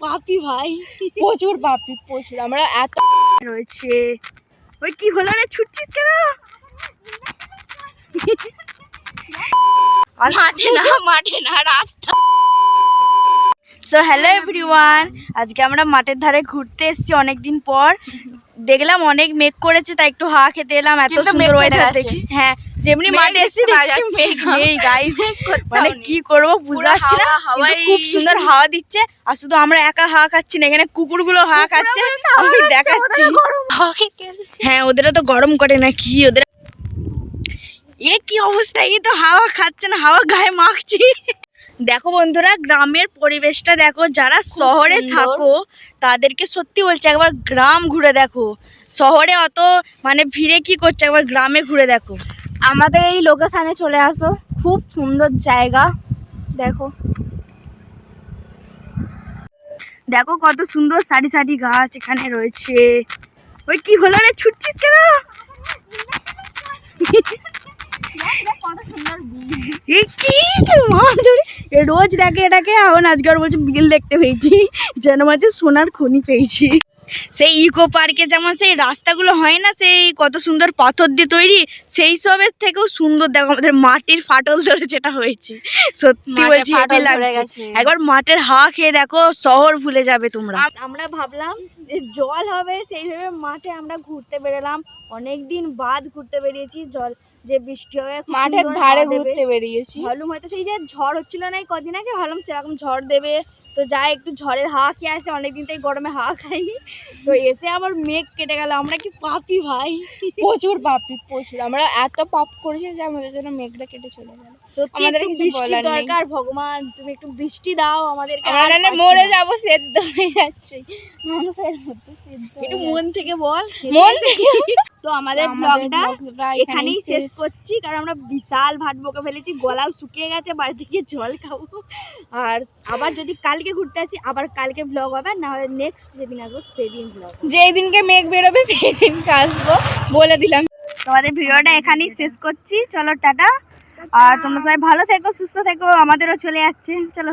পাপি ভাই, প্রচুর পাপি, প্রচুর। আমরা এত রয়েছে। ওই কি হলো রে, ছুটছিস কেন? মাঠে না রাস্তা। সো হ্যালো এভরিওয়ান, আজকে আমরা মাঠের ধারে ঘুরতে এসেছি অনেকদিন পর। দেখলাম অনেক মেঘ করেছে, তাই একটু হাওয়া খেতে এলাম। এত সুন্দর ওয়েদার দেখি। হ্যাঁ, যেমনি মাঠে এসেছি দেখছি মেঘ নেই গাইস। মানে কি করবো বুঝতে পারছি না, কিন্তু খুব সুন্দর হাওয়া দিচ্ছে। আর শুধু আমরা একা হাওয়া খাচ্ছি না, এখানে কুকুরগুলো হাওয়া খাচ্ছে, আমি দেখাচ্ছি। হ্যাঁ, ওদেরও তো গরম করে না কি ওদের। এ কি অবস্থা, এই তো হাওয়া খাচ্ছে না, হাওয়া গায়ে মাখছি। দেখো বন্ধুরা, গ্রামের পরিবেশটা দেখো। যারা শহরে থাকো তাদেরকে সত্যি বলছি, একবার গ্রাম ঘুরে দেখো। শহরে অত মানে ভিড়ে কি করছে, একবার গ্রামে ঘুরে দেখো। আমাদের এই লোকেশনে চলে আসো, খুব সুন্দর জায়গা। দেখো দেখো কত সুন্দর সারি সারি গাছ এখানে রয়েছে। ওই কি হলো রে, ছুটছিস কেন? কত সুন্দর রোজ দেখে এটাকে, এখন আজকে আর বলছে বিল দেখতে পেয়েছি, যেন মাঝে সোনার খনি পেয়েছি। সেই ইকো পার্কে যেমন সেই রাস্তাগুলো হয় না, সেই কত সুন্দর পাথর দিয়ে তৈরি, সেই সবের থেকেও সুন্দর দেখো আমাদের মাটির ফাটল ধরে যেটা হয়েছে। সত্যি বলছি হেভি লাগছে। একবার মাঠের হাওয়া খেয়ে দেখো, শহর ভুলে যাবে তোমরা। আমরা ভাবলাম যে জল হবে, সেইভাবে মাঠে আমরা ঘুরতে বেরোলাম। অনেকদিন বাদ ঘুরতে বেরিয়েছি, জল যে বৃষ্টি হবে মাঠের ধারে ঘুরতে বেরিয়েছি। ভাবলাম হয়তো সেই যে ঝড় হচ্ছিল না এই কদিন আগে, ভাবলাম সেরকম ঝড় দেবে, তো যাই একটু ঝড়ের হাওয়া খেয়ে আসে। অনেকদিন থেকে গরমে হাওয়া খাইনি, তো এসে আবার মেঘ কেটে গেল। আমরা কি পাপি ভাই, প্রচুর পাপি, প্রচুর। আমরা এত পাপ করেছি যে আমাদের জন্য মেঘটা কেটে চলে গেল। সত্যি আমাদের কিছু বলার দরকার। ভগবান তুমি একটু বৃষ্টি দাও আমাদেরকে, আমরা মরে যাবো, সেদ্ধ হয়ে যাচ্ছি মানুষের মতো। একটু মন থেকে বল, মন থেকে। তো আমাদের ব্লগটা এখানেই শেষ করছি, কারণ আমরা বিশাল ভাট বকে ফেলেছি, গলাও শুকিয়ে গেছে, বাড়িতে গিয়ে জল খাবো। আর আবার যদি কালকে ঘুরতে আসি, আবার কালকে ব্লগ হবে, না হলে নেক্সট যেদিন আসবো সেদিন ব্লগ। যেই দিনকে মেঘ বেরোবে সেই দিনকে আসবো, বলে দিলাম। তোমাদের ভিডিওটা এখানেই শেষ করছি, চলো টাটা। আর তোমরা সবাই ভালো থেকো, সুস্থ থেকো, আমাদেরও চলে যাচ্ছে, চলো।